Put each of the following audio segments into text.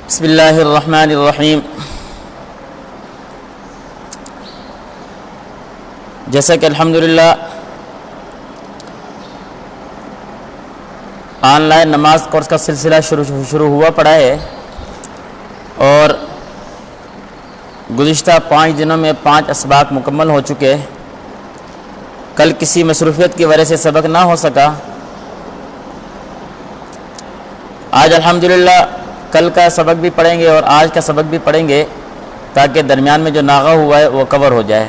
بسم اللہ الرحمن الرحیم۔ جیسا کہ الحمدللہ آن لائن نماز کورس کا سلسلہ شروع ہوا پڑا ہے اور گزشتہ 5 دنوں میں 5 اسباق مکمل ہو چکے۔ کل کسی مصروفیت کی وجہ سے سبق نہ ہو سکا۔ آج الحمدللہ کل کا سبق بھی پڑھیں گے اور آج کا سبق بھی پڑھیں گے تاکہ درمیان میں جو ناغہ ہوا ہے وہ کور ہو جائے۔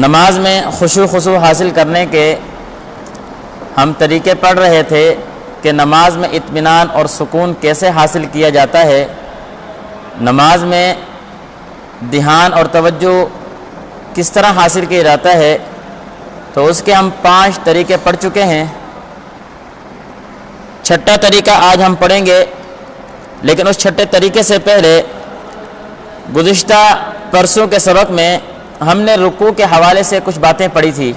نماز میں خشوع حاصل کرنے کے ہم طریقے پڑھ رہے تھے کہ نماز میں اطمینان اور سکون کیسے حاصل کیا جاتا ہے، نماز میں دھیان اور توجہ کس طرح حاصل کیا جاتا ہے، تو اس کے ہم 5 طریقے پڑھ چکے ہیں۔ چھٹا طریقہ آج ہم پڑھیں گے، لیکن اس چھٹے طریقے سے پہلے گزشتہ پرسوں کے سبق میں ہم نے رکوع کے حوالے سے کچھ باتیں پڑھی تھی۔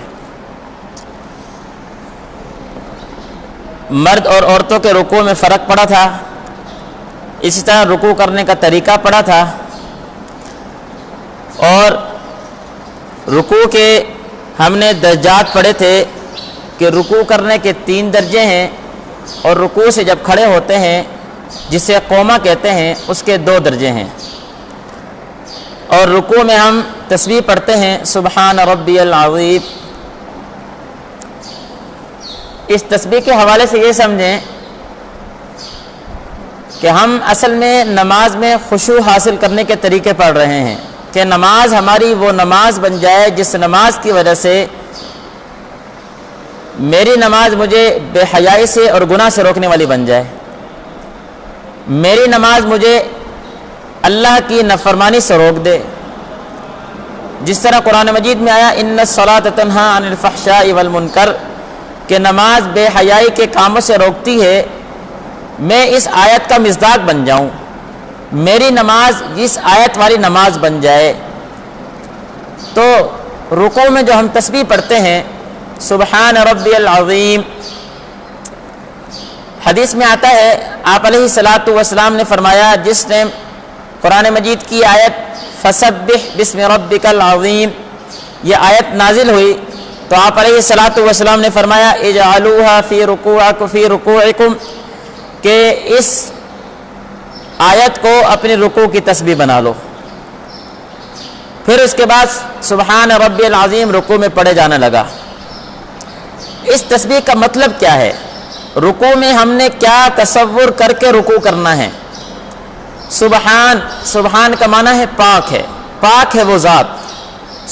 مرد اور عورتوں کے رکوع میں فرق پڑا تھا، اسی طرح رکوع کرنے کا طریقہ پڑھا تھا، اور رکوع کے ہم نے درجات پڑھے تھے کہ رکوع کرنے کے 3 درجے ہیں اور رکوع سے جب کھڑے ہوتے ہیں جسے قومہ کہتے ہیں اس کے 2 درجے ہیں۔ اور رکوع میں ہم تسبیح پڑھتے ہیں سبحان ربی العظیم۔ اس تسبیح کے حوالے سے یہ سمجھیں کہ ہم اصل میں نماز میں خشوع حاصل کرنے کے طریقے پڑھ رہے ہیں کہ نماز ہماری وہ نماز بن جائے جس نماز کی وجہ سے میری نماز مجھے بے حیائی سے اور گناہ سے روکنے والی بن جائے، میری نماز مجھے اللہ کی نافرمانی سے روک دے۔ جس طرح قرآن مجید میں آیا ان الصلاۃ تنہی عن الفحشاء والمنکر کہ نماز بے حیائی کے کاموں سے روکتی ہے، میں اس آیت کا مصداق بن جاؤں، میری نماز اس آیت والی نماز بن جائے۔ تو رکوع میں جو ہم تسبیح پڑھتے ہیں سبحان ربی العظیم، حدیث میں آتا ہے آپ علیہ الصلاۃ والسلام نے فرمایا، جس نے قرآن مجید کی آیت فسبح بسم ربک العظیم یہ آیت نازل ہوئی تو آپ علیہ الصلاۃ والسلام نے فرمایا اجعلوها فی رکوعکم کہ اس آیت کو اپنے رکوع کی تسبیح بنا لو۔ پھر اس کے بعد سبحان ربی العظیم رکوع میں پڑھے جانے لگا۔ اس تسبیح کا مطلب کیا ہے؟ رکوع میں ہم نے کیا تصور کر کے رکوع کرنا ہے؟ سبحان کا معنی ہے پاک ہے وہ ذات،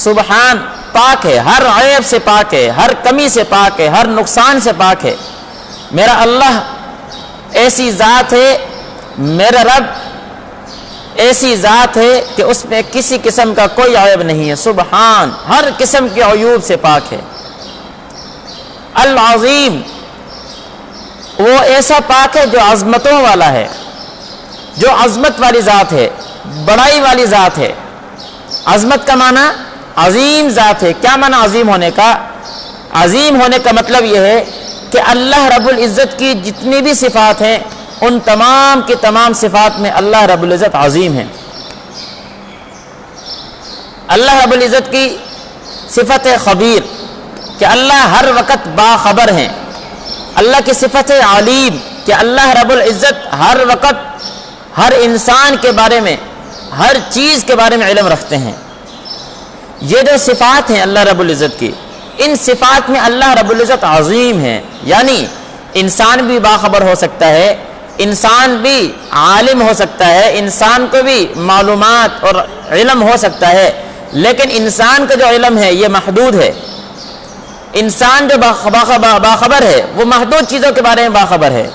سبحان پاک ہے، ہر عیب سے پاک ہے، ہر کمی سے پاک ہے، ہر نقصان سے پاک ہے۔ میرا اللہ ایسی ذات ہے، میرا رب ایسی ذات ہے کہ اس میں کسی قسم کا کوئی عیب نہیں ہے، سبحان ہر قسم کے عیوب سے پاک ہے۔ العظیم وہ ایسا پاک ہے جو عظمتوں والا ہے، جو عظمت والی ذات ہے، بڑائی والی ذات ہے۔ عظمت کا معنی عظیم ذات ہے۔ کیا معنی عظیم ہونے کا؟ عظیم ہونے کا مطلب یہ ہے کہ اللہ رب العزت کی جتنی بھی صفات ہیں ان تمام کی تمام صفات میں اللہ رب العزت عظیم ہے۔ اللہ رب العزت کی صفت خبیر کہ اللہ ہر وقت باخبر ہیں۔ اللہ کی صفت علیم کہ اللہ رب العزت ہر وقت ہر انسان کے بارے میں، ہر چیز کے بارے میں علم رکھتے ہیں۔ یہ جو صفات ہیں اللہ رب العزت کی، ان صفات میں اللہ رب العزت عظیم ہے، یعنی انسان بھی باخبر ہو سکتا ہے، انسان بھی عالم ہو سکتا ہے، انسان کو بھی معلومات اور علم ہو سکتا ہے، لیکن انسان کا جو علم ہے یہ محدود ہے۔ انسان جو باخبر ہے وہ محدود چیزوں کے بارے میں باخبر ہے،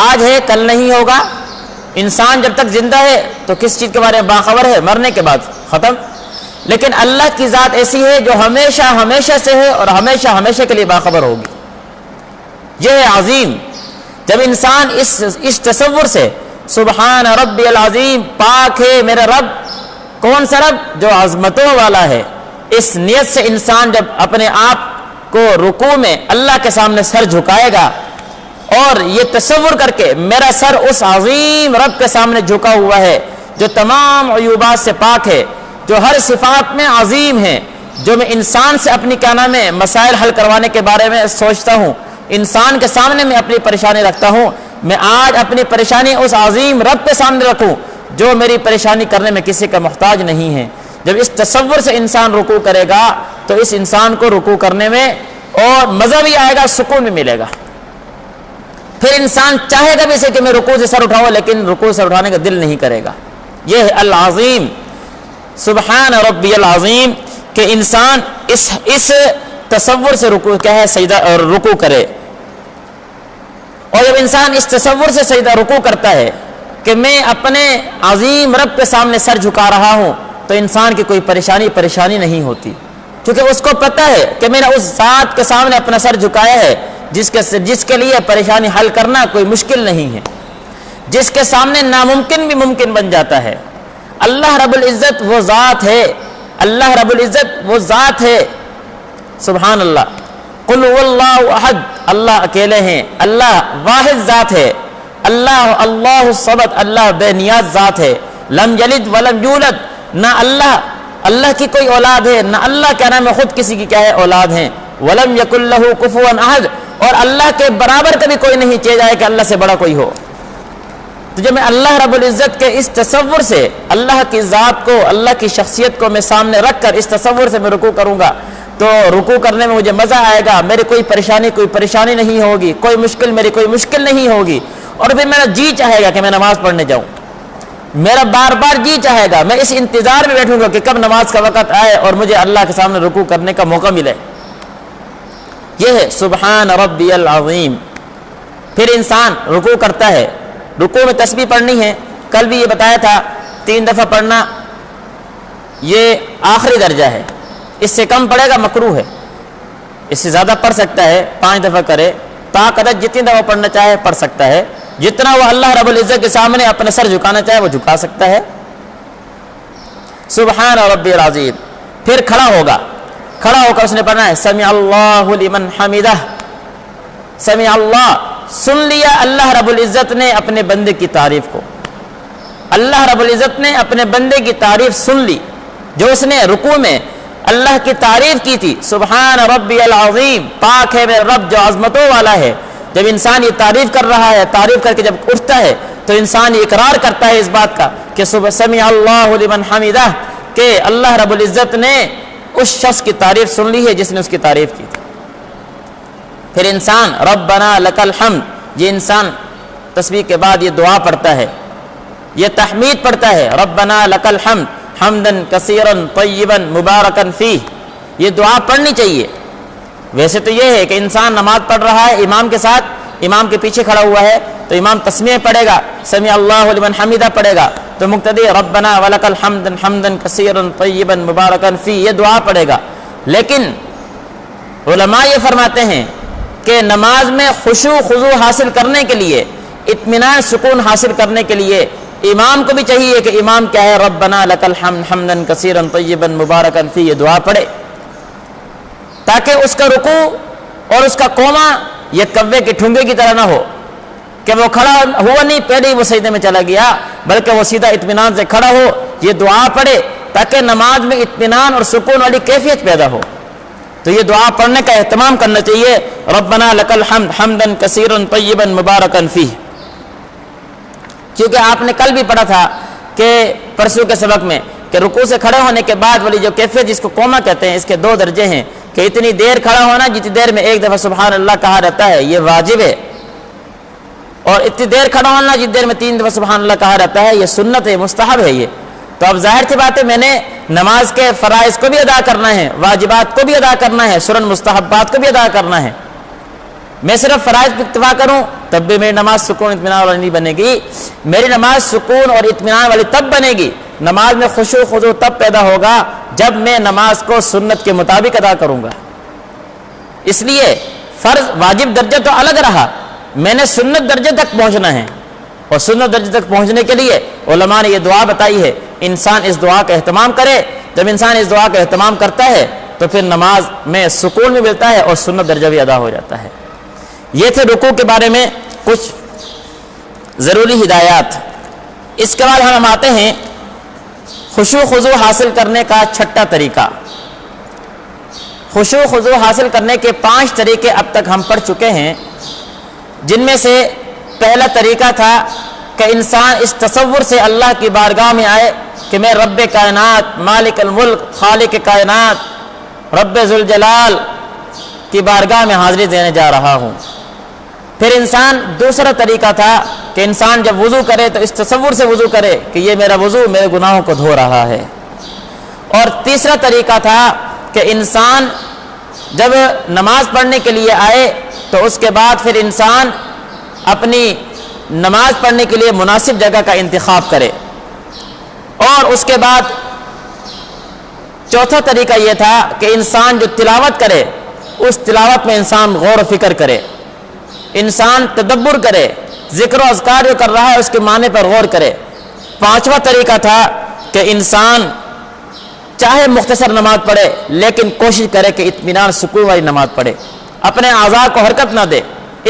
آج ہے کل نہیں ہوگا۔ انسان جب تک زندہ ہے تو کس چیز کے بارے میں باخبر ہے؟ مرنے کے بعد ختم۔ لیکن اللہ کی ذات ایسی ہے جو ہمیشہ سے ہے اور ہمیشہ کے لیے باخبر ہوگی، یہ ہے عظیم۔ جب انسان اس تصور سے سبحان ربی العظیم پاک ہے میرا رب، کون سا رب؟ جو عظمتوں والا ہے، اس نیت سے انسان جب اپنے آپ کو رکوع میں اللہ کے سامنے سر جھکائے گا اور یہ تصور کر کے میرا سر اس عظیم رب کے سامنے جھکا ہوا ہے جو تمام عیوبات سے پاک ہے، جو ہر صفات میں عظیم ہے، جو میں انسان سے اپنی کیا نام ہے مسائل حل کروانے کے بارے میں سوچتا ہوں، انسان کے سامنے میں اپنی پریشانی رکھتا ہوں، میں آج اپنی پریشانی اس عظیم رب کے سامنے رکھوں جو میری پریشانی کرنے میں کسی کا محتاج نہیں ہے۔ جب اس تصور سے انسان رکوع کرے گا تو اس انسان کو رکوع کرنے میں اور مزہ بھی آئے گا، سکون بھی ملے گا۔ پھر انسان چاہے گا بھی اسے کہ میں رکوع سے سر اٹھاؤں، لیکن رکوع سے اٹھانے کا دل نہیں کرے گا۔ یہ ہے العظیم، سبحان ربی العظیم، کہ انسان اس تصور سے رکوع کیا ہے سجدہ اور رکوع کرے۔ اور جب انسان اس تصور سے سجدہ رکوع کرتا ہے کہ میں اپنے عظیم رب کے سامنے سر جھکا رہا ہوں، تو انسان کی کوئی پریشانی نہیں ہوتی، کیونکہ اس کو پتہ ہے کہ میں نے اس ذات کے سامنے اپنا سر جھکایا ہے جس کے لیے پریشانی حل کرنا کوئی مشکل نہیں ہے، جس کے سامنے ناممکن بھی ممکن بن جاتا ہے۔ اللہ رب العزت وہ ذات ہے، اللہ رب العزت وہ ذات ہے، سبحان اللہ۔ قل هو اللہ احد، اللہ اکیلے ہیں، اللہ واحد ذات ہے، اللہ الصمد، اللہ بے نیاز ذات ہے، لم یلد ولم یولد، نہ اللہ کی کوئی اولاد ہے، نہ اللہ کیا نام ہے خود کسی کی کیا ہے اولاد ہیں، ولم یکن لہ کفوا احد، اور اللہ کے برابر کبھی کوئی نہیں چاہے جائے کہ اللہ سے بڑا کوئی ہو۔ تو جب میں اللہ رب العزت کے اس تصور سے اللہ کی ذات کو، اللہ کی شخصیت کو میں سامنے رکھ کر اس تصور سے میں رکوع کروں گا تو رکوع کرنے میں مجھے مزہ آئے گا، میری کوئی پریشانی نہیں ہوگی، کوئی مشکل نہیں ہوگی، اور پھر میرا جی چاہے گا کہ میں نماز پڑھنے جاؤں، میرا بار بار جی چاہے گا، میں اس انتظار میں بیٹھوں گا کہ کب نماز کا وقت آئے اور مجھے اللہ کے سامنے رکوع کرنے کا موقع ملے۔ یہ ہے سبحان ربی العظیم۔ پھر انسان رکوع کرتا ہے، رکوع میں تسبیح پڑھنی ہے، کل بھی یہ بتایا تھا 3 دفعہ پڑھنا یہ آخری درجہ ہے، اس سے کم پڑھے گا مکروہ ہے، اس سے زیادہ پڑھ سکتا ہے، 5 دفعہ کرے، طاقت جتنی دفعہ پڑھنا چاہے پڑھ سکتا ہے، جتنا وہ اللہ رب العزت کے سامنے اپنا سر جھکانا چاہے وہ جھکا سکتا ہے۔ سبحان ربی العظیم۔ پھر کھڑا ہو کر اس نے پڑھنا ہے سمع اللہ لمن حمدہ، سمع اللہ، سن لیا اللہ رب العزت نے اپنے بندے کی تعریف کو، اللہ رب العزت نے اپنے بندے کی تعریف سن لی، جو اس نے رکوع میں اللہ کی تعریف کی تھی، سبحان ربی العظیم، پاک ہے میرا رب جو عظمتوں والا ہے۔ جب انسان یہ تعریف کر رہا ہے، تعریف کر کے جب اٹھتا ہے تو انسان یہ اقرار کرتا ہے اس بات کا کہ سمع اللہ لمن حمدہ، کہ اللہ رب العزت نے اس شخص کی تعریف سن لی ہے جس نے اس کی تعریف کی تھی۔ پھر انسان ربنا لک الحمد، یہ انسان تسبیح کے بعد یہ دعا پڑھتا ہے، یہ تحمید پڑھتا ہے، ربنا لک الحمد حمدا کثیرا طیبا مبارکا فیہ، یہ دعا پڑھنی چاہیے۔ ویسے تو یہ ہے کہ انسان نماز پڑھ رہا ہے امام کے ساتھ، امام کے پیچھے کھڑا ہوا ہے تو امام تسمیع پڑھے گا، سمع اللہ لمن حمدہ پڑھے گا، تو مقتدی ربنا ولک الحمد حمدا کثیرا طیبا مبارکا فیہ یہ دعا پڑھے گا۔ لیکن علماء یہ فرماتے ہیں کہ نماز میں خشوع خضوع حاصل کرنے کے لیے، اطمینان سکون حاصل کرنے کے لیے امام کو بھی چاہیے کہ امام کیا ہے ربنا لک الحمد حمدا کثیرا طیبا مبارکا فیہ یہ دعا پڑھے، تاکہ اس کا رکوع اور اس کا قوما یہ کوے کے ٹھونگے کی طرح نہ ہو کہ وہ کھڑا ہوا نہیں پہلے ہی وہ سجدے میں چلا گیا، بلکہ وہ سیدھا اطمینان سے کھڑا ہو، یہ دعا پڑھے تاکہ نماز میں اطمینان اور سکون والی کیفیت پیدا ہو۔ تو یہ دعا پڑھنے کا اہتمام کرنا چاہیے، ربنا لک الحمد حمدا کثیرا طیبا مبارکا فیہ، کیونکہ آپ نے کل بھی پڑھا تھا کہ پرسوں کے سبق میں کہ رکوع سے کھڑے ہونے کے بعد والی جو کیفیت جس کو قوما کہتے ہیں، اس کے 2 درجے ہیں کہ اتنی دیر کھڑا ہونا جتنی دیر میں 1 دفعہ سبحان اللہ کہا رہتا ہے یہ واجب ہے، اور اتنی دیر کھڑا ہونا جتنی دیر میں 3 دفعہ سبحان اللہ کہا رہتا ہے یہ سنت ہے، مستحب ہے۔ یہ تو اب ظاہر سی بات ہے میں نے نماز کے فرائض کو بھی ادا کرنا ہے، واجبات کو بھی ادا کرنا ہے، سنن مستحبات کو بھی ادا کرنا ہے۔ میں صرف فرائض پہ اکتفا کروں تب بھی میری نماز سکون اطمینان والی نہیں بنے گی، میری نماز سکون اور اطمینان والی تب بنے گی، نماز میں خشوع خضوع تب پیدا ہوگا جب میں نماز کو سنت کے مطابق ادا کروں گا۔ اس لیے فرض واجب درجہ تو الگ رہا، میں نے سنت درجے تک پہنچنا ہے، اور سنت درجے تک پہنچنے کے لیے علماء نے یہ دعا بتائی ہے، انسان اس دعا کا اہتمام کرے۔ جب انسان اس دعا کا اہتمام کرتا ہے تو پھر نماز میں سکون بھی ملتا ہے اور سنت درجہ بھی ادا ہو جاتا ہے۔ یہ تھے رکوع کے بارے میں کچھ ضروری ہدایات۔ اس کے بعد ہم آتے ہیں خشوع خضوع حاصل کرنے کا چھٹا طریقہ۔ خشوع خضوع حاصل کرنے کے 5 طریقے اب تک ہم پڑھ چکے ہیں، جن میں سے پہلا طریقہ تھا کہ انسان اس تصور سے اللہ کی بارگاہ میں آئے کہ میں رب کائنات، مالک الملک، خالق کائنات، رب ذوالجلال کی بارگاہ میں حاضری دینے جا رہا ہوں۔ پھر انسان دوسرا طریقہ تھا کہ انسان جب وضو کرے تو اس تصور سے وضو کرے کہ یہ میرا وضو میرے گناہوں کو دھو رہا ہے۔ اور تیسرا طریقہ تھا کہ انسان جب نماز پڑھنے کے لیے آئے تو اس کے بعد پھر انسان اپنی نماز پڑھنے کے لیے مناسب جگہ کا انتخاب کرے۔ اور اس کے بعد چوتھا طریقہ یہ تھا کہ انسان جو تلاوت کرے اس تلاوت میں انسان غور و فکر کرے، انسان تدبر کرے، ذکر و اذکار جو کر رہا ہے اس کے معنی پر غور کرے۔ پانچواں طریقہ تھا کہ انسان چاہے مختصر نماز پڑھے لیکن کوشش کرے کہ اطمینان سکون والی نماز پڑھے، اپنے اعضاء کو حرکت نہ دے،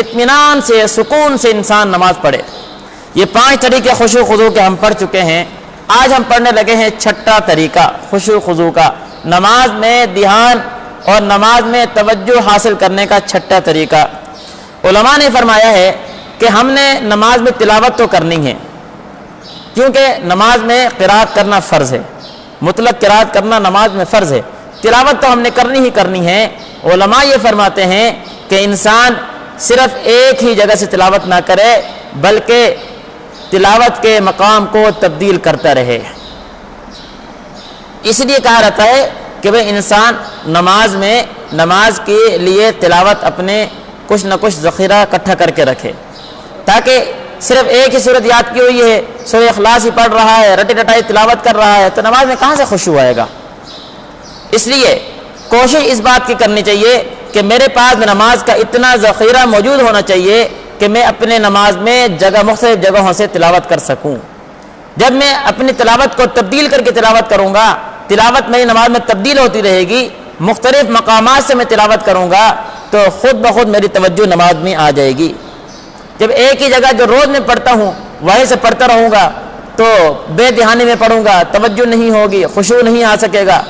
اطمینان سے سکون سے انسان نماز پڑھے۔ یہ 5 طریقے خشوع خضوع کے ہم پڑھ چکے ہیں۔ آج ہم پڑھنے لگے ہیں چھٹا طریقہ خشوع خضوع کا، نماز میں دھیان اور نماز میں توجہ حاصل کرنے کا چھٹا طریقہ۔ علماء نے فرمایا ہے کہ ہم نے نماز میں تلاوت تو کرنی ہے، کیونکہ نماز میں قرات کرنا فرض ہے، مطلق قرات کرنا نماز میں فرض ہے، تلاوت تو ہم نے کرنی ہی کرنی ہے۔ علماء یہ فرماتے ہیں کہ انسان صرف ایک ہی جگہ سے تلاوت نہ کرے بلکہ تلاوت کے مقام کو تبدیل کرتا رہے۔ اس لیے کہا جاتا ہے کہ بھئی انسان نماز میں نماز کے لیے تلاوت اپنے کچھ نہ کچھ ذخیرہ اکٹھا کر کے رکھے، تاکہ صرف ایک ہی صورت یاد کی ہوئی ہے، سورہ اخلاص ہی پڑھ رہا ہے، رٹی رٹائی تلاوت کر رہا ہے، تو نماز میں کہاں سے خشوع آئے گا؟ اس لیے کوشش اس بات کی کرنی چاہیے کہ میرے پاس نماز کا اتنا ذخیرہ موجود ہونا چاہیے کہ میں اپنے نماز میں مختلف جگہوں سے تلاوت کر سکوں۔ جب میں اپنی تلاوت کو تبدیل کر کے تلاوت کروں گا، تلاوت میری نماز میں تبدیل ہوتی رہے گی، مختلف مقامات سے میں تلاوت کروں گا، تو خود بخود میری توجہ نماز میں آ جائے گی۔ جب ایک ہی جگہ جو روز میں پڑھتا ہوں وہیں سے پڑھتا رہوں گا تو بے دھیانی میں پڑھوں گا، توجہ نہیں ہوگی، خشوع نہیں آ سکے گا۔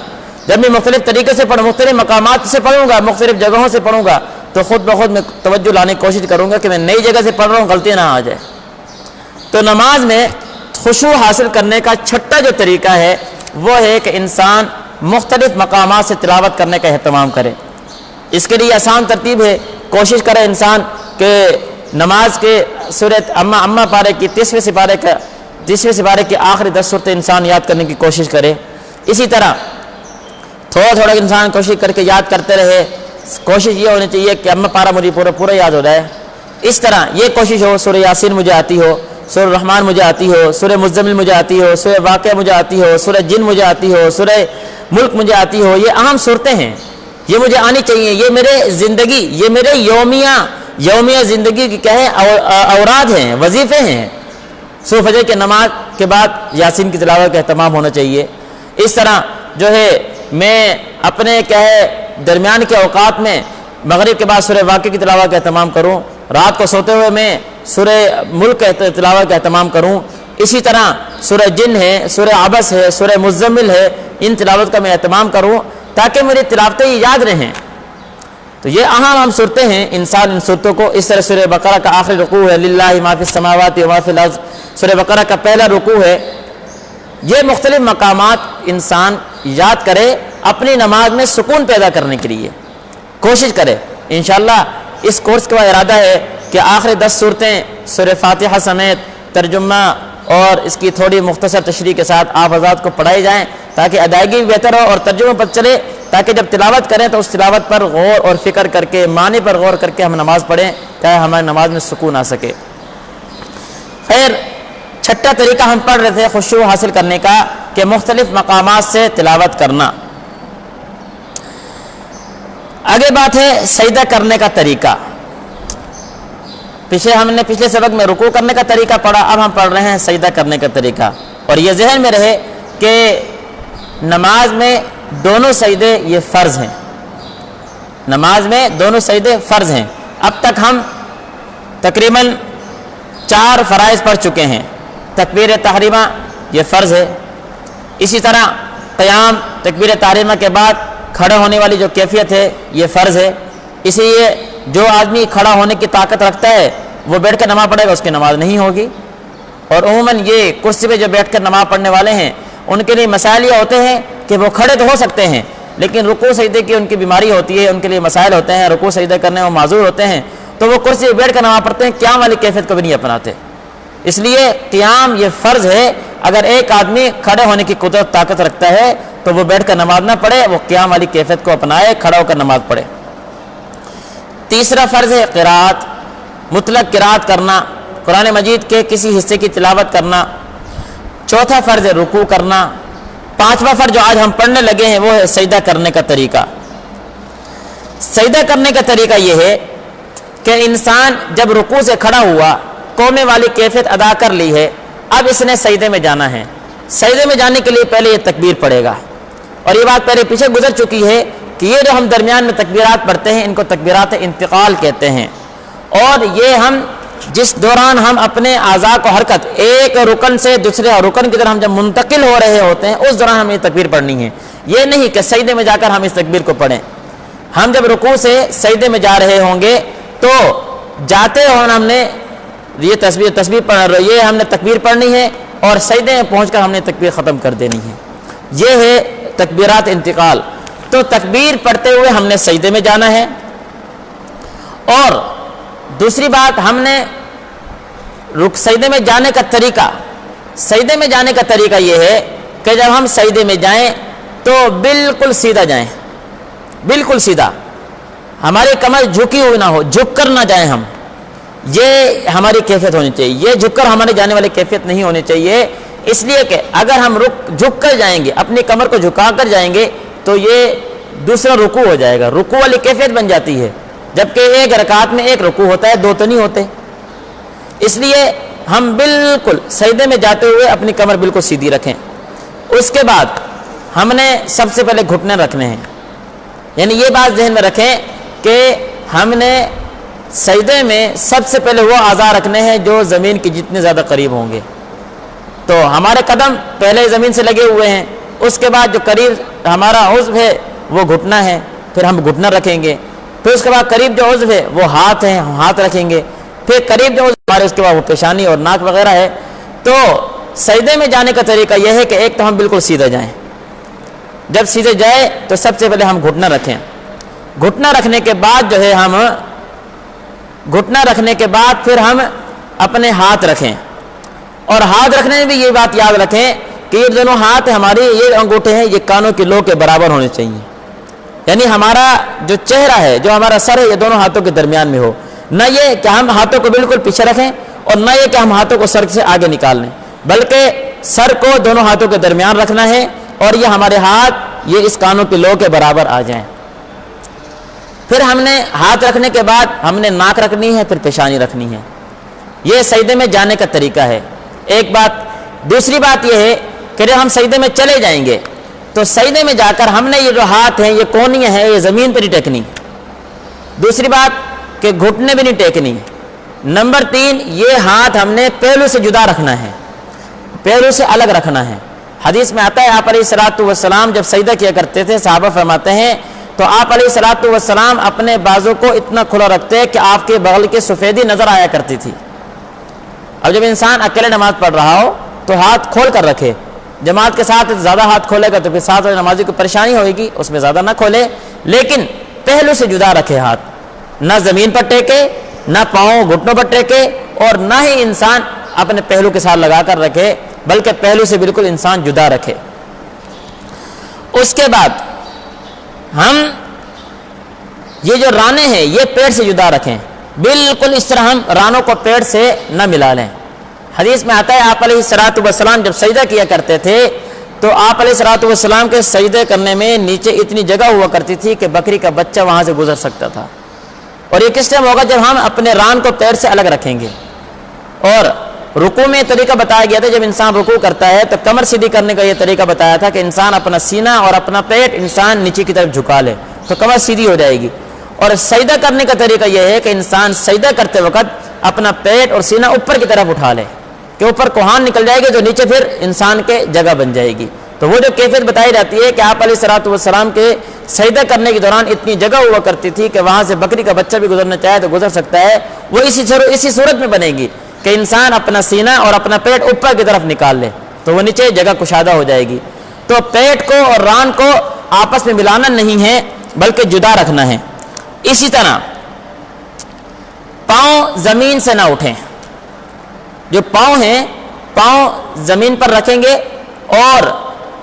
جب میں مختلف طریقے سے پڑھوں، مختلف مقامات سے پڑھوں گا، مختلف جگہوں سے پڑھوں گا، تو خود بخود میں توجہ لانے کی کوشش کروں گا کہ میں نئی جگہ سے پڑھ رہا ہوں، غلطی نہ آ جائے۔ تو نماز میں خشوع حاصل کرنے کا چھٹا جو طریقہ ہے وہ ہے کہ انسان مختلف مقامات سے تلاوت کرنے کا اہتمام کرے۔ اس کے لیے آسان ترتیب ہے، کوشش کرے انسان کہ نماز کے سورۃ اما پارے کی 30ویں سپارے کے آخری 10 صورتیں انسان یاد کرنے کی کوشش کرے۔ اسی طرح تھوڑا تھوڑا انسان کوشش کر کے یاد کرتے رہے۔ کوشش یہ ہونی چاہیے کہ اما پارہ مجھے پورا یاد ہو جائے۔ اس طرح یہ کوشش ہو، سورہ یاسین مجھے آتی ہو، سورہ رحمان مجھے آتی ہو، سورہ مزمل مجھے آتی ہو، سورہ واقعہ مجھے آتی ہو، سورہ جن مجھے آتی ہو، سورہ ملک مجھے آتی ہو۔ یہ اہم صورتیں ہیں، یہ مجھے آنی چاہیے، یہ میرے یومیہ زندگی کی کیا ہے، اوراد ہیں، وظیفے ہیں۔ صبح فجر کے نماز کے بعد یاسین کی تلاوت کا اہتمام ہونا چاہیے۔ اس طرح جو ہے میں اپنے کیا ہے درمیان کے اوقات میں مغرب کے بعد سورہ واقعہ کی تلاوت کا اہتمام کروں، رات کو سوتے ہوئے میں سورہ ملک کے تلاوت کا اہتمام کروں۔ اسی طرح سورہ جن ہے، سورہ عبس ہے، سورہ مزمل ہے، ان تلاوت کا میں اہتمام کروں تاکہ میری تلاوتیں یاد رہیں۔ تو یہ اہم صورتیں ہیں، انسان ان صورتوں کو اس طرح سورہ بقرہ کا آخری رکوع ہے للہ ما فی السماوات و ما فی الارض، سورہ بقرہ کا پہلا رکوع ہے۔ یہ مختلف مقامات انسان یاد کرے اپنی نماز میں سکون پیدا کرنے کے لیے کوشش کرے۔ انشاءاللہ اس کورس کا ارادہ ہے کہ آخری 10 صورتیں سورہ فاتحہ سمیت ترجمہ اور اس کی تھوڑی مختصر تشریح کے ساتھ آپ حضرات کو پڑھائی جائیں تاکہ ادائیگی بھی بہتر ہو اور ترجمہ پر چلے، تاکہ جب تلاوت کریں تو اس تلاوت پر غور اور فکر کر کے معنی پر غور کر کے ہم نماز پڑھیں تاکہ ہماری نماز میں سکون آ سکے۔ خیر، چھٹا طریقہ ہم پڑھ رہے تھے خشوع حاصل کرنے کا کہ مختلف مقامات سے تلاوت کرنا۔ آگے بات ہے سجدہ کرنے کا طریقہ۔ ہم نے پچھلے سبق میں رکوع کرنے کا طریقہ پڑھا، اب ہم پڑھ رہے ہیں سجدہ کرنے کا طریقہ۔ اور یہ ذہن میں رہے کہ نماز میں دونوں سجدے یہ فرض ہیں، نماز میں دونوں سجدے فرض ہیں۔ اب تک ہم تقریباً 4 فرائض پڑھ چکے ہیں۔ تکبیر تحریمہ یہ فرض ہے، اسی طرح قیام تکبیر تحریمہ کے بعد کھڑے ہونے والی جو کیفیت ہے یہ فرض ہے، اسی لیے جو آدمی کھڑا ہونے کی طاقت رکھتا ہے وہ بیٹھ کر نماز پڑھے گا، اس کی نماز نہیں ہوگی۔ اور عموماً یہ کرسی پہ جو بیٹھ کر نماز پڑھنے والے ہیں ان کے لیے مسائل یہ ہوتے ہیں کہ وہ کھڑے تو ہو سکتے ہیں لیکن رکوع سجدے کی ان کی بیماری ہوتی ہے، ان کے لیے مسائل ہوتے ہیں، رکوع سجدے کرنے میں معذور ہوتے ہیں، تو وہ کرسی پہ بیٹھ کر نماز پڑھتے ہیں، قیام والی کیفیت کو بھی نہیں اپناتے۔ اس لیے قیام یہ فرض ہے، اگر ایک آدمی کھڑے ہونے کی قدرت طاقت رکھتا ہے تو وہ بیٹھ کر نماز نہ پڑھے، وہ قیام والی کیفیت کو اپنائے، کھڑا ہو کر نماز پڑھے۔ تیسرا فرض ہے قراءت، مطلق قراءت کرنا، قرآن مجید کے کسی حصے کی تلاوت کرنا۔ چوتھا فرض ہے رکوع کرنا۔ پانچواں فرض جو آج ہم پڑھنے لگے ہیں وہ ہے سجدہ کرنے کا طریقہ۔ سجدہ کرنے کا طریقہ یہ ہے کہ انسان جب رکوع سے کھڑا ہوا، قومے والی کیفیت ادا کر لی ہے، اب اس نے سجدے میں جانا ہے۔ سجدے میں جانے کے لیے پہلے یہ تکبیر پڑھے گا، اور یہ بات پہلے پیچھے گزر چکی ہے کہ یہ جو ہم درمیان میں تکبیرات پڑھتے ہیں ان کو تکبیرات انتقال کہتے ہیں، اور یہ ہم جس دوران ہم اپنے اعضاء کو حرکت ایک رکن سے دوسرے رکن کی طرف ہم جب منتقل ہو رہے ہوتے ہیں اس دوران ہمیں یہ تکبیر پڑھنی ہے۔ یہ نہیں کہ سجدے میں جا کر ہم اس تکبیر کو پڑھیں۔ ہم جب رکوع سے سجدے میں جا رہے ہوں گے تو جاتے ہونا ہم نے یہ یہ ہم نے تکبیر پڑھنی ہے، اور سجدے میں پہنچ کر ہم نے تکبیر ختم کر دینی ہے۔ یہ ہے تکبیرات انتقال۔ تو تکبیر پڑھتے ہوئے ہم نے سجدے میں جانا ہے، اور دوسری بات ہم نے سجدے میں جانے کا طریقہ، سجدے میں جانے کا طریقہ یہ ہے کہ جب ہم سجدے میں جائیں تو بالکل سیدھا جائیں، بالکل سیدھا، ہماری کمر جھکی ہوئی نہ ہو، جھک کر نہ جائیں ہم، یہ ہماری کیفیت ہونی چاہیے۔ یہ جھک کر ہمارے جانے والی کیفیت نہیں ہونی چاہیے، اس لیے کہ اگر ہم جھک کر جائیں گے، اپنی کمر کو جھکا کر جائیں گے تو یہ دوسرا رکوع ہو جائے گا، رکوع والی کیفیت بن جاتی ہے، جبکہ ایک رکعت میں ایک رکوع ہوتا ہے، 2 تو نہیں ہوتے۔ اس لیے ہم بالکل سجدے میں جاتے ہوئے اپنی کمر بالکل سیدھی رکھیں۔ اس کے بعد ہم نے سب سے پہلے گھٹنے رکھنے ہیں، یعنی یہ بات ذہن میں رکھیں کہ ہم نے سجدے میں سب سے پہلے وہ اعضاء رکھنے ہیں جو زمین کے جتنے زیادہ قریب ہوں گے۔ تو ہمارے قدم پہلے زمین سے لگے ہوئے ہیں، اس کے بعد جو قریب ہمارا عضو ہے وہ گھٹنا ہے، پھر ہم گھٹنا رکھیں گے، پھر اس کے بعد قریب جو عضو ہے وہ ہاتھ ہے، ہم ہاتھ رکھیں گے، پھر قریب جو ہمارے اس کے بعد وہ پیشانی اور ناک وغیرہ ہے۔ تو سجدے میں جانے کا طریقہ یہ ہے کہ ایک تو ہم بالکل سیدھا جائیں، جب سیدھے جائے تو سب سے پہلے ہم گھٹنا رکھیں، گھٹنا رکھنے کے بعد جو ہے ہم گھٹنا رکھنے کے بعد پھر ہم اپنے ہاتھ رکھیں، اور ہاتھ رکھنے میں بھی یہ بات یاد رکھیں کہ یہ دونوں ہاتھ ہماری یہ انگوٹھے ہیں یہ کانوں کی لو کے برابر ہونے چاہیے، یعنی ہمارا جو چہرہ ہے جو ہمارا سر ہے یہ دونوں ہاتھوں کے درمیان میں ہو، نہ یہ کہ ہم ہاتھوں کو بالکل پیچھے رکھیں اور نہ یہ کہ ہم ہاتھوں کو سر سے آگے نکال لیں، بلکہ سر کو دونوں ہاتھوں کے درمیان رکھنا ہے، اور یہ ہمارے ہاتھ یہ اس کانوں کی لو کے برابر آ جائیں۔ پھر ہم نے ہاتھ رکھنے کے بعد ہم نے ناک رکھنی ہے، پھر پیشانی رکھنی ہے۔ یہ سجدے میں جانے کا طریقہ ہے، ایک بات۔ دوسری بات یہ ہے کہ جب ہم سجدے میں چلے جائیں گے تو سجدے میں جا کر ہم نے یہ جو ہاتھ ہیں یہ کونیاں ہیں یہ زمین پہ نہیں ٹیکنی۔ دوسری بات کہ گھٹنے بھی نہیں ٹیکنی۔ نمبر 3 یہ ہاتھ ہم نے پہلو سے جدا رکھنا ہے، پہلو سے الگ رکھنا ہے۔ حدیث میں آتا ہے آپ علیہ الصلوۃ والسلام جب سجدہ کیا کرتے تھے، صحابہ فرماتے ہیں تو آپ علیہ الصلوۃ والسلام اپنے بازو کو اتنا کھلا رکھتے کہ آپ کے بغل کی سفیدی نظر آیا کرتی تھی۔ اب جب انسان اکیلے نماز پڑھ رہا ہو تو ہاتھ کھول کر رکھے، جماعت کے ساتھ زیادہ ہاتھ کھولے گا تو پھر ساتھ والے نمازی کو پریشانی ہوئے گی، اس میں زیادہ نہ کھولے، لیکن پہلو سے جدا رکھے ہاتھ، نہ زمین پر ٹیکے، نہ پاؤں گھٹنوں پر ٹیکے، اور نہ ہی انسان اپنے پہلو کے ساتھ لگا کر رکھے، بلکہ پہلو سے بالکل انسان جدا رکھے۔ اس کے بعد ہم یہ جو رانے ہیں یہ پیڑ سے جدا رکھیں، بالکل اس طرح ہم رانوں کو پیڑ سے نہ ملا لیں۔ حدیث میں آتا ہے آپ علیہ الصلوۃ والسلام جب سجدہ کیا کرتے تھے تو آپ علیہ الصلوۃ والسلام کے سجدے کرنے میں نیچے اتنی جگہ ہوا کرتی تھی کہ بکری کا بچہ وہاں سے گزر سکتا تھا، اور یہ کس ٹائم ہوگا جب ہم اپنے ران کو پیڑ سے الگ رکھیں گے۔ اور رکوع میں طریقہ بتایا گیا تھا، جب انسان رکوع کرتا ہے تو کمر سیدھی کرنے کا یہ طریقہ بتایا تھا کہ انسان اپنا سینہ اور اپنا پیٹ انسان نیچے کی طرف جھکا لے تو کمر سیدھی ہو جائے گی۔ اور سجدہ کرنے کا طریقہ یہ ہے کہ انسان سجدہ کرتے وقت اپنا پیٹ اور سینہ اوپر کی طرف اٹھا لے کہ اوپر کوہان نکل جائے گی جو نیچے پھر انسان کے جگہ بن جائے گی. تو وہ جو کیفیت بتائی جاتی ہے کہ آپ علیہ الصلوۃ والسلام کے سجدہ کرنے کے دوران اتنی جگہ ہوا کرتی تھی کہ وہاں سے بکری کا بچہ بھی گزرنا چاہے تو گزر سکتا ہے. وہ اسی صورت میں بنے گی کہ انسان اپنا سینہ اور اپنا پیٹ اوپر کی طرف نکال لے تو وہ نیچے جگہ کشادہ ہو جائے گی. تو پیٹ کو اور ران کو آپس میں ملانا نہیں ہے بلکہ جدا رکھنا ہے. اسی طرح پاؤں زمین سے نہ اٹھیں. جو پاؤں ہیں پاؤں زمین پر رکھیں گے اور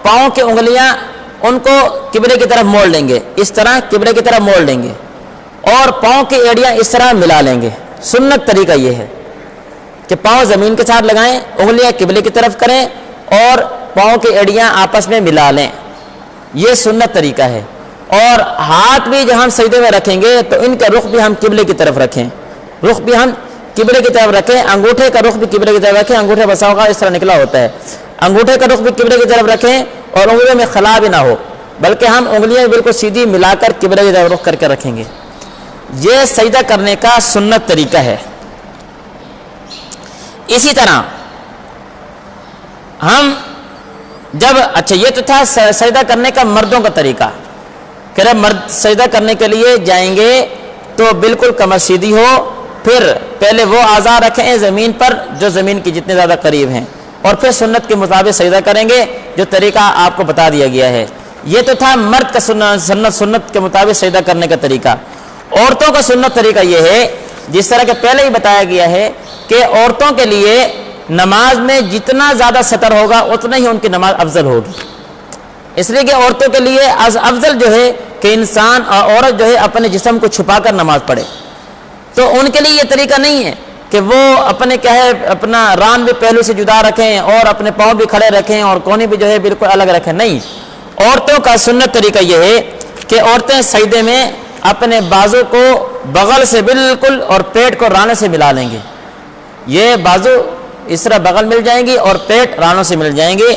پاؤں کی انگلیاں ان کو قبلے کی طرف موڑ لیں گے, اس طرح قبلے کی طرف موڑ لیں گے اور پاؤں کی ایڑیاں اس طرح ملا لیں گے. سنت طریقہ یہ ہے کہ پاؤں زمین کے ساتھ لگائیں, انگلیاں قبلے کی طرف کریں اور پاؤں کی ایڑیاں آپس میں ملا لیں. یہ سنت طریقہ ہے. اور ہاتھ بھی جب ہم سجدے میں رکھیں گے تو ان کا رخ بھی ہم قبلے کی طرف رکھیں, رخ بھی ہم قبلے کی طرف رکھیں. انگوٹھے کا رخ بھی قبلے کی طرف رکھیں. انگوٹھے بسا ہوگا اس طرح نکلا ہوتا ہے. انگوٹھے کا رخ بھی قبلے کی طرف رکھیں اور انگلیوں میں خلا بھی نہ ہو بلکہ ہم انگلیاں بالکل سیدھی ملا کر قبلے کی طرف رخ کر کے رکھیں گے. یہ سجدہ کرنے کا سنت طریقہ ہے. اسی طرح ہم جب یہ تو تھا سجدہ کرنے کا مردوں کا طریقہ کہ مرد سجدہ کرنے کے لیے جائیں گے تو بالکل کمر سیدھی ہو, پھر پہلے وہ اعضاء رکھیں زمین پر جو زمین کی جتنے زیادہ قریب ہیں اور پھر سنت کے مطابق سجدہ کریں گے جو طریقہ آپ کو بتا دیا گیا ہے. یہ تو تھا مرد کا سنت کے مطابق سجدہ کرنے کا طریقہ. عورتوں کا سنت طریقہ یہ ہے جس طرح کہ پہلے ہی بتایا گیا ہے کہ عورتوں کے لیے نماز میں جتنا زیادہ ستر ہوگا اتنا ہی ان کی نماز افضل ہوگی. اس لیے کہ عورتوں کے لیے افضل جو ہے کہ انسان اور عورت جو ہے اپنے جسم کو چھپا کر نماز پڑھے. تو ان کے لیے یہ طریقہ نہیں ہے کہ وہ اپنے اپنا ران بھی پہلو سے جدا رکھیں اور اپنے پاؤں بھی کھڑے رکھیں اور کونے بھی جو ہے بالکل الگ رکھیں. نہیں, عورتوں کا سنت طریقہ یہ ہے کہ عورتیں سجدے میں اپنے بازو کو بغل سے بالکل اور پیٹ کو رانے سے ملا لیں گے. یہ بازو اس طرح بغل مل جائیں گی اور پیٹ رانوں سے مل جائیں گے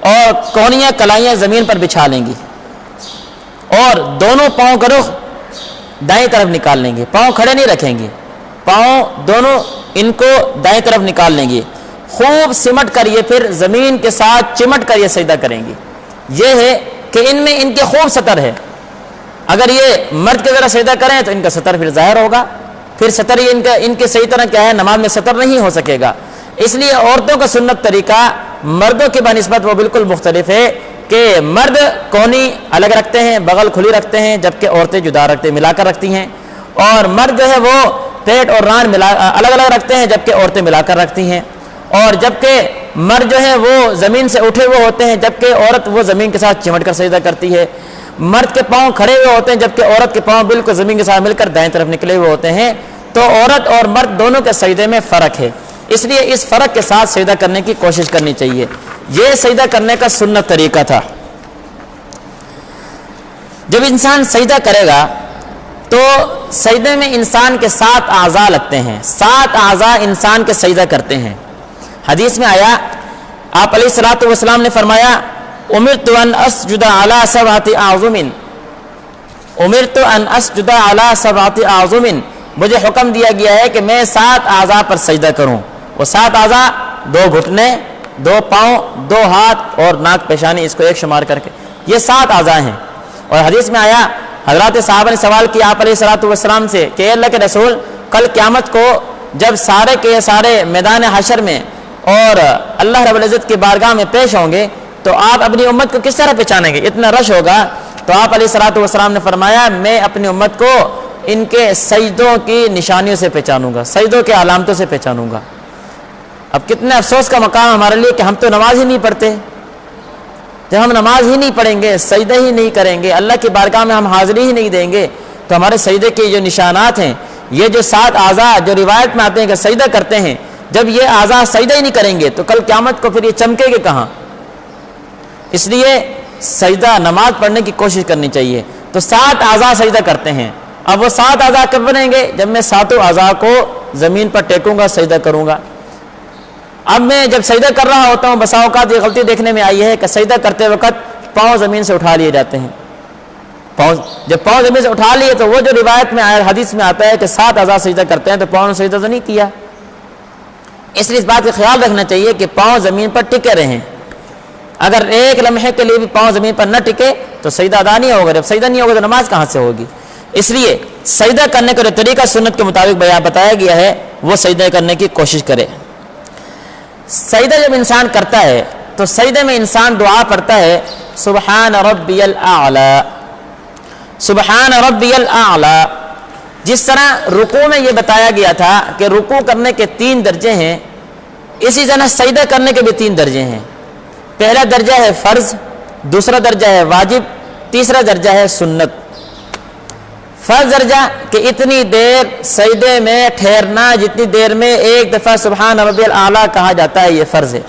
اور کونیاں کلائیاں زمین پر بچھا لیں گی اور دونوں پاؤں کا رخ دائیں طرف نکال لیں گے. پاؤں کھڑے نہیں رکھیں گے, پاؤں دونوں ان کو دائیں طرف نکال لیں گے. خوب سمٹ کر یہ پھر زمین کے ساتھ چمٹ کر یہ سجدہ کریں گے. یہ ہے کہ ان میں ان کے خوب ستر ہے. اگر یہ مرد کی طرح سجدہ کریں تو ان کا ستر پھر ظاہر ہوگا, پھر ستر یہ ان کے صحیح طرح کیا ہے نماز میں ستر نہیں ہو سکے گا. اس لیے عورتوں کا سنت طریقہ مردوں کی بنسبت وہ بالکل مختلف ہے کہ مرد کونی الگ رکھتے ہیں, بغل کھلی رکھتے ہیں, جبکہ عورتیں جدا رکھتے ملا کر رکھتی ہیں. اور مرد جو ہے وہ پیٹ اور ران الگ الگ رکھتے ہیں جبکہ عورتیں ملا کر رکھتی ہیں. اور جبکہ مرد جو ہے وہ زمین سے اٹھے ہوئے ہوتے ہیں جبکہ عورت وہ زمین کے ساتھ چمٹ کر سجدہ کرتی ہے. مرد کے پاؤں کھڑے ہوئے ہوتے ہیں جبکہ عورت کے پاؤں بالکل زمین کے ساتھ مل کر دائیں طرف نکلے ہوئے ہوتے ہیں. تو عورت اور مرد دونوں کے سجدے میں فرق ہے, اس لیے اس فرق کے ساتھ سجدہ کرنے کی کوشش کرنی چاہیے. یہ سجدہ کرنے کا سنت طریقہ تھا. جب انسان سجدہ کرے گا تو سجدے میں انسان کے 7 اعضاء لگتے ہیں. 7 اعضاء انسان کے سجدہ کرتے ہیں. حدیث میں آیا آپ علیہ الصلوۃ والسلام نے فرمایا امرت ان اسجد علی 7 اعظم, امرت ان اسجد علی 7 اعظم, مجھے حکم دیا گیا ہے کہ میں 7 اعضاء پر سجدہ کروں. وہ 7 اعضاء 2 گھٹنے, 2 پاؤں, 2 ہاتھ اور ناک پیشانی, اس کو ایک شمار کر کے یہ 7 اعضاء ہیں. اور حدیث میں آیا حضرات صحابہ نے سوال کیا آپ علیہ الصلوۃ والسلام سے کہ اے اللہ کے رسول, کل قیامت کو جب سارے کے سارے میدان حشر میں اور اللہ رب العزت کی بارگاہ میں پیش ہوں گے تو آپ اپنی امت کو کس طرح پہچانیں گے, اتنا رش ہوگا. تو آپ علیہ الصلوۃ والسلام نے فرمایا میں اپنی امت کو ان کے سجدوں کی نشانیوں سے پہچانوں گا, سجدوں کے علامتوں سے پہچانوں گا. اب کتنے افسوس کا مقام ہمارے لیے کہ ہم تو نماز ہی نہیں پڑھتے. جب ہم نماز ہی نہیں پڑھیں گے, سجدہ ہی نہیں کریں گے, اللہ کی بارگاہ میں ہم حاضری ہی نہیں دیں گے تو ہمارے سجدے کے جو نشانات ہیں, یہ جو 7 اعضاء جو روایت میں آتے ہیں کہ سجدہ کرتے ہیں, جب یہ اعضاء سجدہ ہی نہیں کریں گے تو کل قیامت کو پھر یہ چمکے گے کہاں. اس لیے سجدہ نماز پڑھنے کی کوشش کرنی چاہیے. تو 7 اعضاء سجدہ کرتے ہیں. اب وہ 7 اعضاء کب بنیں گے, جب میں 7 اعضاء کو زمین پر ٹیکوں گا, سجدہ کروں گا. اب میں جب سجدہ کر رہا ہوتا ہوں بسا اوقات یہ غلطی دیکھنے میں آئی ہے کہ سجدہ کرتے وقت پاؤں زمین سے اٹھا لیے جاتے ہیں, جب پاؤں زمین سے اٹھا لیے تو وہ جو روایت میں آیا، حدیث میں آتا ہے کہ 7 اعضاء سجدہ کرتے ہیں، تو پاؤں نے سجدہ تو نہیں کیا. اس لیے اس بات کا خیال رکھنا چاہیے کہ پاؤں زمین پر ٹکے رہیں. اگر ایک لمحے کے لیے بھی پاؤں زمین پر نہ ٹکے تو سجدہ ادا نہیں ہوگا. جب سجدہ نہیں ہوگا تو نماز کہاں سے ہوگی؟ اس لیے سجدہ کرنے کا جو طریقہ سنت کے مطابق بیان بتایا گیا ہے وہ سجدہ کرنے کی کوشش کرے. سجدہ جب انسان کرتا ہے تو سجدے میں انسان دعا پڑھتا ہے سبحان ربی الاعلی، سبحان ربی الاعلی. جس طرح رکوع میں یہ بتایا گیا تھا کہ رکوع کرنے کے 3 درجے ہیں، اسی طرح سجدہ کرنے کے بھی 3 درجے ہیں. پہلا درجہ ہے فرض، دوسرا درجہ ہے واجب، تیسرا درجہ ہے سنت. فرض درجہ کہ اتنی دیر سجدے میں ٹھہرنا جتنی دیر میں ایک دفعہ سبحان ربی الاعلی کہا جاتا ہے، یہ فرض ہے.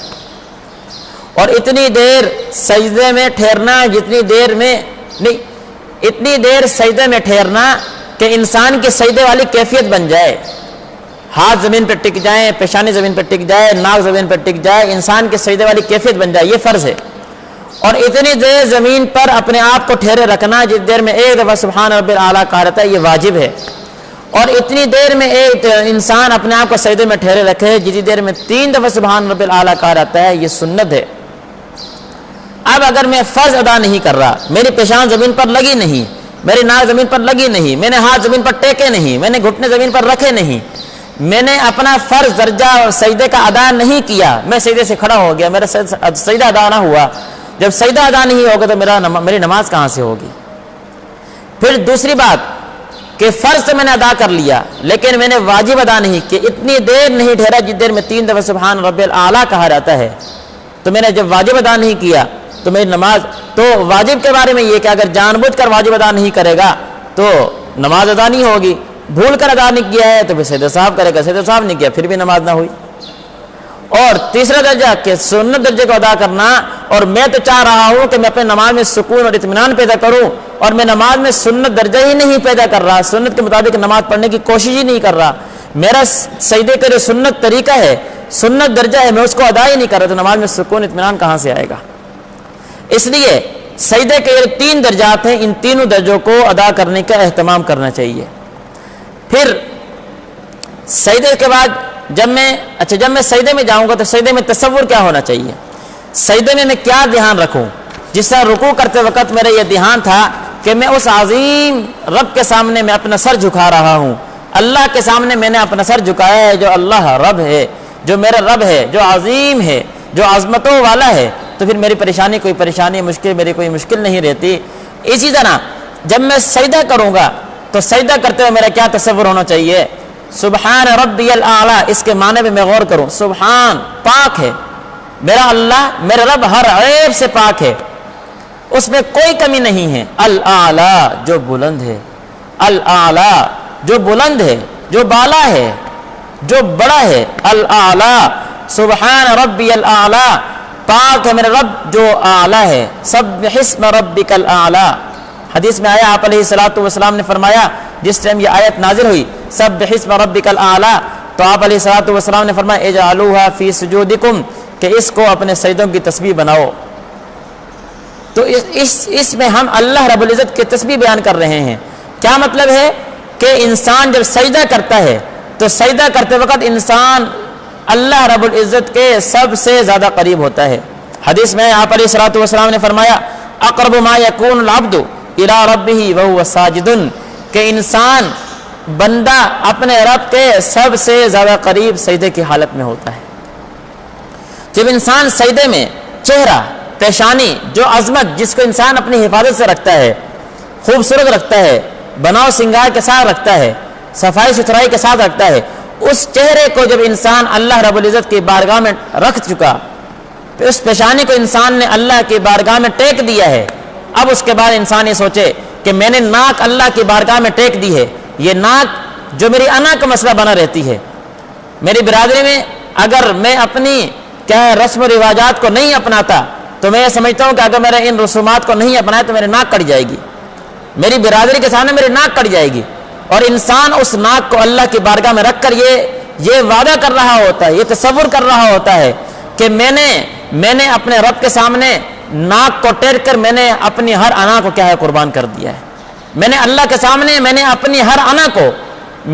اور اتنی دیر سجدے میں ٹھہرنا جتنی دیر میں نہیں، اتنی دیر سجدے میں ٹھہرنا کہ انسان کی سجدے والی کیفیت بن جائے، ہاتھ زمین پر ٹک جائیں، پیشانی زمین پر ٹک جائے، ناک زمین پر ٹک جائے، انسان کے سجدے والی کیفیت بن جائے، یہ فرض ہے. اور اتنی دیر زمین پر اپنے آپ کو ٹھہرے رکھنا جس دیر میں ایک دفعہ سبحان ربی الاعلی کہا رہتا ہے، یہ واجب ہے. اور اتنی دیر میں ایک انسان اپنے آپ کو سجدے میں ٹھہرے رکھے جتنی دیر میں 3 دفعہ سبحان ربی الاعلی کہا رہتا ہے، یہ سنت ہے. اب اگر میں فرض ادا نہیں کر رہا، میری پیشان زمین پر لگی نہیں، میری ناک زمین پر لگی نہیں، میں نے ہاتھ زمین پر ٹیکے نہیں، میں نے گھٹنے زمین پر رکھے نہیں، میں نے اپنا فرض درجہ سجدے کا ادا نہیں کیا، میں سجدے سے کھڑا ہو گیا، میرا سجدہ ادا نہ ہوا. جب سجدہ ادا نہیں ہوگا تو میری نماز کہاں سے ہوگی؟ پھر دوسری بات کہ فرض تو میں نے ادا کر لیا لیکن میں نے واجب ادا نہیں کیا، اتنی دیر نہیں ٹھہرا جس دیر میں 3 دفعہ سبحان ربی الاعلی کہا جاتا ہے، تو میں نے جب واجب ادا نہیں کیا تو میری نماز. تو واجب کے بارے میں یہ کہ اگر جان بوجھ کر واجب ادا نہیں کرے گا تو نماز ادا نہیں ہوگی، بھول کر ادا نہیں کیا ہے تو پھر سجدہ صاحب کرے گا، سجدہ صاحب نہیں کیا پھر بھی نماز نہ ہوئی. اور تیسرا درجہ کہ سنت درجے کو ادا کرنا، اور میں تو چاہ رہا ہوں کہ میں اپنے نماز میں سکون اور اطمینان پیدا کروں، اور میں نماز میں سنت درجہ ہی نہیں پیدا کر رہا، سنت کے مطابق نماز پڑھنے کی کوشش ہی نہیں کر رہا، میرا سجدے کا جو سنت طریقہ ہے، سنت درجہ ہے، میں اس کو ادا ہی نہیں کر رہا، تو نماز میں سکون اطمینان کہاں سے آئے گا؟ اس لیے سجدے کے 3 درجات ہیں، ان تینوں درجوں کو ادا کرنے کا اہتمام کرنا چاہیے. پھر سجدے کے بعد جب میں سجدے میں جاؤں گا تو سجدے میں تصور کیا ہونا چاہیے؟ سجدے میں کیا دھیان رکھوں؟ جس طرح رکوع کرتے وقت میرا یہ دھیان تھا کہ میں اس عظیم رب کے سامنے میں اپنا سر جھکا رہا ہوں، اللہ کے سامنے میں نے اپنا سر جھکایا ہے، جو اللہ رب ہے، جو میرا رب ہے، جو عظیم ہے، جو عظمتوں والا ہے، تو پھر میری پریشانی کوئی پریشانی مشکل میری کوئی مشکل نہیں رہتی. اسی طرح جب میں سجدہ کروں گا تو سجدہ کرتے ہوئے میرا کیا تصور ہونا چاہیے؟ سبحان ربی الاعلی. اس کے معنی میں غور کروں، سبحان پاک ہے میرا اللہ، میرا رب ہر عیب سے پاک ہے، اس میں کوئی کمی نہیں ہے. الاعلی جو بلند ہے، الاعلی جو بلند ہے، جو بالا ہے، جو بڑا ہے. الاعلی سبحان ربی الاعلی، پاک ہے میرا رب جو اعلی ہے. سبح اسم ربک الاعلی. حدیث میں آیا آپ علیہ الصلوۃ والسلام نے فرمایا جس ٹائم یہ آیت نازل ہوئی سبح اسم ربک الاعلی، تو آپ علیہ الصلوۃ والسلام نے فرمایا اجعلوها فی سجودکم، کہ اس کو اپنے سجدوں کی تسبیح بناؤ. تو اس میں ہم اللہ رب العزت کی تسبیح بیان کر رہے ہیں. کیا مطلب ہے کہ انسان جب سجدہ کرتا ہے تو سجدہ کرتے وقت انسان اللہ رب العزت کے سب سے زیادہ قریب ہوتا ہے. حدیث میں آپ علیہ الصلوۃ والسلام نے فرمایا اقرب ما یکون العبد الی ربہ وہو ساجد، کہ انسان بندہ اپنے رب کے سب سے زیادہ قریب سجدے کی حالت میں ہوتا ہے. جب انسان سجدے میں چہرہ، پیشانی، جو عظمت جس کو انسان اپنی حفاظت سے رکھتا ہے، خوبصورت رکھتا ہے، بناؤ سنگار کے ساتھ رکھتا ہے، صفائی ستھرائی کے ساتھ رکھتا ہے، اس چہرے کو جب انسان اللہ رب العزت کی بارگاہ میں رکھ چکا، پھر اس پیشانی کو انسان نے اللہ کی بارگاہ میں ٹیک دیا ہے، اب اس کے بعد انسان یہ سوچے کہ میں نے ناک اللہ کی بارگاہ میں ٹیک دی ہے، یہ ناک جو میری انا کا مسئلہ بنا رہتی ہے. میری برادری میں اگر میں اپنی رسم و رواجات کو نہیں اپناتا تو میں یہ سمجھتا ہوں کہ اگر میرے ان رسومات کو نہیں اپنایا تو میرے ناک کٹ جائے گی، میری برادری کے سامنے میری ناک کٹ جائے گی. اور انسان اس ناک کو اللہ کی بارگاہ میں رکھ کر یہ وعدہ کر رہا ہوتا ہے، یہ تصور کر رہا ہوتا ہے کہ میں نے اپنے رب کے سامنے ناک کو ٹیک کر میں نے اپنی ہر انا کو کیا ہے قربان کر دیا ہے. میں نے اللہ کے سامنے میں نے اپنی ہر انا کو،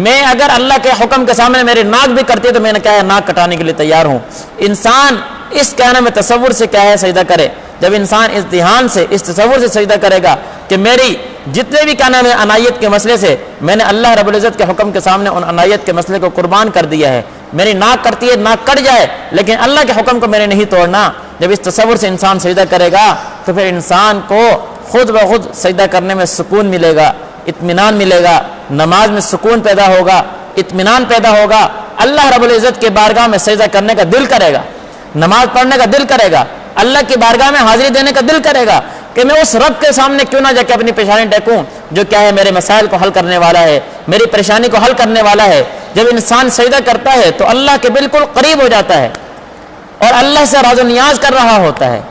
میں اگر اللہ کے حکم کے سامنے میرے ناک بھی کرتی ہے تو میں نے کیا ہے ناک کٹانے کے لیے تیار ہوں۔ انسان اس کہنے میں تصور سے کیا ہے سجدہ کرے، جب انسان اس دھیان سے اس تصور سے سجدہ کرے گا کہ میری جتنے بھی کیا نام ہے عنایت کے مسئلے سے میں نے اللہ رب العزت کے حکم کے سامنے ان عنایت کے مسئلے کو قربان کر دیا ہے، میری ناک کرتی ہے ناک کٹ جائے لیکن اللہ کے حکم کو میں نے نہیں توڑنا، جب اس تصور سے انسان سجدہ کرے گا تو پھر انسان کو خود بخود سجدہ کرنے میں سکون ملے گا، اطمینان ملے گا، نماز میں سکون پیدا ہوگا، اطمینان پیدا ہوگا، اللہ رب العزت کے بارگاہ میں سجدہ کرنے کا دل کرے گا، نماز پڑھنے کا دل کرے گا، اللہ کی بارگاہ میں حاضری دینے کا دل کرے گا کہ میں اس رب کے سامنے کیوں نہ جا کے اپنی پریشانی ٹیکوں جو کیا ہے میرے مسائل کو حل کرنے والا ہے، میری پریشانی کو حل کرنے والا ہے۔ جب انسان سجدہ کرتا ہے تو اللہ کے بالکل قریب ہو جاتا ہے اور اللہ سے راز و نیاز کر رہا ہوتا ہے۔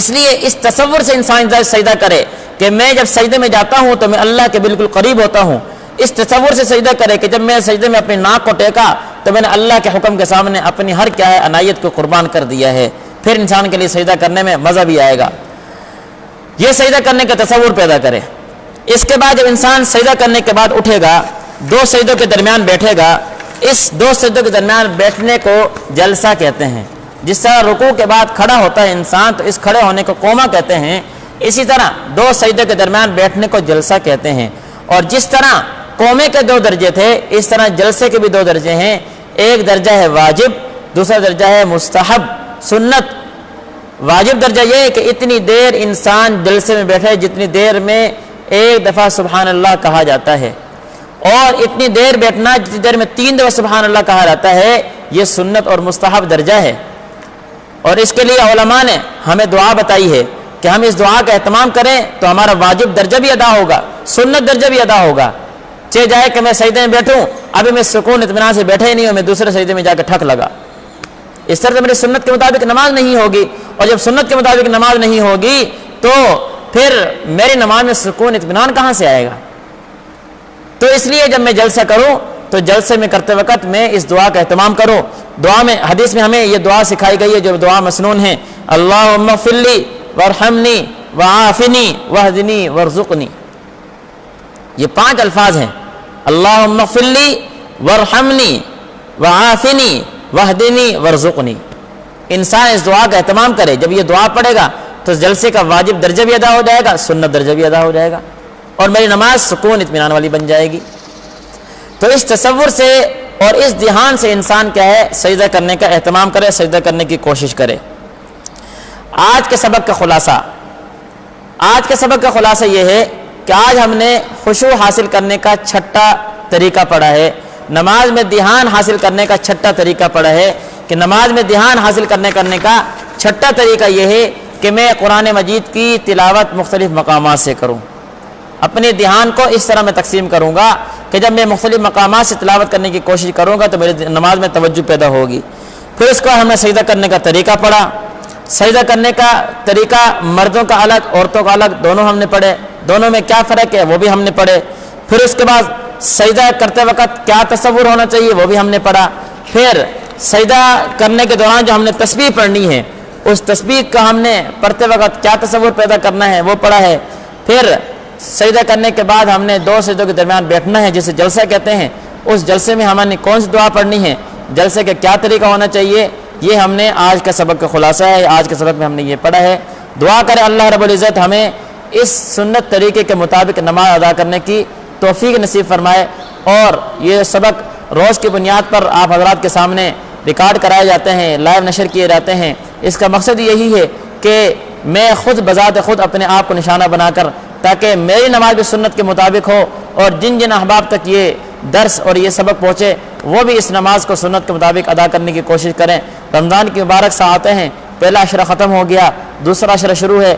اس لیے اس تصور سے انسان سجدہ کرے کہ میں جب سجدے میں جاتا ہوں تو میں اللہ کے بالکل قریب ہوتا ہوں، اس تصور سے سجدہ کرے کہ جب میں سجدے میں اپنی ناک کو ٹیکا تو میں نے اللہ کے حکم کے سامنے اپنی ہر کیا ہے عنایت کو قربان کر دیا ہے، پھر انسان کے لیے سجدہ کرنے میں مزہ بھی آئے گا۔ یہ سجدہ کرنے کا تصور پیدا کرے۔ اس کے بعد جب انسان سجدہ کرنے کے بعد اٹھے گا، دو سجدوں کے درمیان بیٹھے گا، اس دو سجدوں کے درمیان بیٹھنے کو جلسہ کہتے ہیں۔ جس طرح رکوع کے بعد کھڑا ہوتا ہے انسان تو اس کھڑے ہونے کو قوما کہتے ہیں، اسی طرح دو سجدوں کے درمیان بیٹھنے کو جلسہ کہتے ہیں۔ اور جس طرح قومے کے دو درجے تھے اس طرح جلسے کے بھی دو درجے ہیں، ایک درجہ ہے واجب، دوسرا درجہ ہے مستحب سنت۔ واجب درجہ یہ ہے کہ اتنی دیر انسان جلسے میں بیٹھے جتنی دیر میں ایک دفعہ سبحان اللہ کہا جاتا ہے، اور اتنی دیر بیٹھنا جتنی دیر میں 3 دفعہ سبحان اللہ کہا جاتا ہے، یہ سنت اور مستحب درجہ ہے۔ اور اس کے لیے علماء نے ہمیں دعا بتائی ہے کہ ہم اس دعا کا اہتمام کریں تو ہمارا واجب درجہ بھی ادا ہوگا، سنت درجہ بھی ادا ہوگا۔ چاہے جائے کہ میں سجدے میں بیٹھوں، ابھی میں سکون اطمینان سے بیٹھے ہی نہیں ہوں، میں دوسرے سجدے میں جا کے ٹھک لگا، اس طرح سے میری سنت کے مطابق نماز نہیں ہوگی، اور جب سنت کے مطابق نماز نہیں ہوگی تو پھر میری نماز میں سکون اطمینان کہاں سے آئے گا؟ تو اس لیے جب میں جلسہ کروں تو جلسے میں کرتے وقت میں اس دعا کا اہتمام کروں۔ دعا میں حدیث میں ہمیں یہ دعا سکھائی گئی ہے جو دعا مسنون ہے، اللہم اغفر لی وارحمنی وعافنی واہدنی وارزقنی۔ یہ 5 الفاظ ہیں، اللہم اغفر لی وارحمنی وعافنی واہدنی وارزقنی۔ انسان اس دعا کا اہتمام کرے، جب یہ دعا پڑھے گا تو جلسے کا واجب درجہ بھی ادا ہو جائے گا، سنت درجہ بھی ادا ہو جائے گا، اور میری نماز سکون اطمینان والی بن جائے گی۔ تو اس تصور سے اور اس دھیان سے انسان کیا ہے سجدہ کرنے کا اہتمام کرے، سجدہ کرنے کی کوشش کرے۔ آج کے سبق کا خلاصہ یہ ہے کہ آج ہم نے خشوع حاصل کرنے کا 6واں طریقہ پڑھا ہے، نماز میں دھیان حاصل کرنے کا 6واں طریقہ پڑھا ہے کہ نماز میں دھیان حاصل کرنے کا 6واں طریقہ یہ ہے کہ میں قرآن مجید کی تلاوت مختلف مقامات سے کروں۔ اپنے دھیان کو اس طرح میں تقسیم کروں گا کہ جب میں مختلف مقامات سے تلاوت کرنے کی کوشش کروں گا تو میری نماز میں توجہ پیدا ہوگی۔ پھر اس کو ہم نے سجدہ کرنے کا طریقہ پڑھا، سجدہ کرنے کا طریقہ مردوں کا الگ عورتوں کا الگ دونوں ہم نے پڑھے، دونوں میں کیا فرق ہے وہ بھی ہم نے پڑھے۔ پھر اس کے بعد سجدہ کرتے وقت کیا تصور ہونا چاہیے وہ بھی ہم نے پڑھا۔ پھر سجدہ کرنے کے دوران جو ہم نے تسبیح پڑھنی ہے اس تسبیح کا ہم نے پڑھتے وقت کیا تصور پیدا کرنا ہے وہ پڑھا ہے۔ پھر سجدہ کرنے کے بعد ہم نے 2 سجدوں کے درمیان بیٹھنا ہے جسے جلسہ کہتے ہیں، اس جلسے میں ہم نے کون سی دعا پڑھنی ہے، جلسے کا کیا طریقہ ہونا چاہیے، یہ ہم نے آج کا سبق کا خلاصہ ہے۔ آج کے سبق میں ہم نے یہ پڑھا ہے۔ دعا کرے اللہ رب العزت ہمیں اس سنت طریقے کے مطابق نماز ادا کرنے کی توفیق نصیب فرمائے، اور یہ سبق روز کی بنیاد پر آپ حضرات کے سامنے ریکارڈ کرائے جاتے ہیں، لائیو نشر کیے جاتے ہیں۔ اس کا مقصد یہی ہے کہ میں خود بذات خود اپنے آپ کو نشانہ بنا کر تاکہ میری نماز بھی سنت کے مطابق ہو، اور جن جن احباب تک یہ درس اور یہ سبق پہنچے وہ بھی اس نماز کو سنت کے مطابق ادا کرنے کی کوشش کریں۔ رمضان کی مبارک ساعتیں ہیں، پہلا عشرہ ختم ہو گیا، دوسرا عشرہ شروع ہے،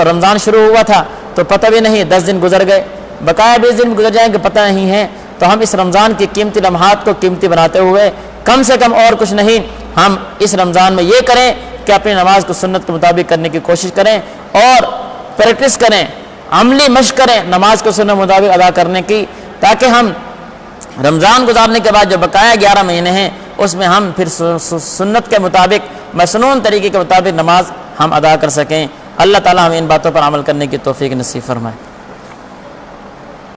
رمضان شروع ہوا تھا تو پتہ بھی نہیں 10 دن گزر گئے، بقایا 20 دن گزر جائیں گے پتہ نہیں ہے۔ تو ہم اس رمضان کی قیمتی لمحات کو قیمتی بناتے ہوئے کم سے کم اور کچھ نہیں، ہم اس رمضان میں یہ کریں کہ اپنی نماز کو سنت کے مطابق کرنے کی کوشش کریں اور پریکٹس کریں، عملی مشق کریں نماز کو سنت کے مطابق ادا کرنے کی، تاکہ ہم رمضان گزارنے کے بعد جو بقایا 11 مہینے ہیں اس میں ہم پھر سنت کے مطابق مسنون طریقے کے مطابق نماز ہم ادا کر سکیں۔ اللہ تعالی ہمیں ان باتوں پر عمل کرنے کی توفیق نصیب فرمائے۔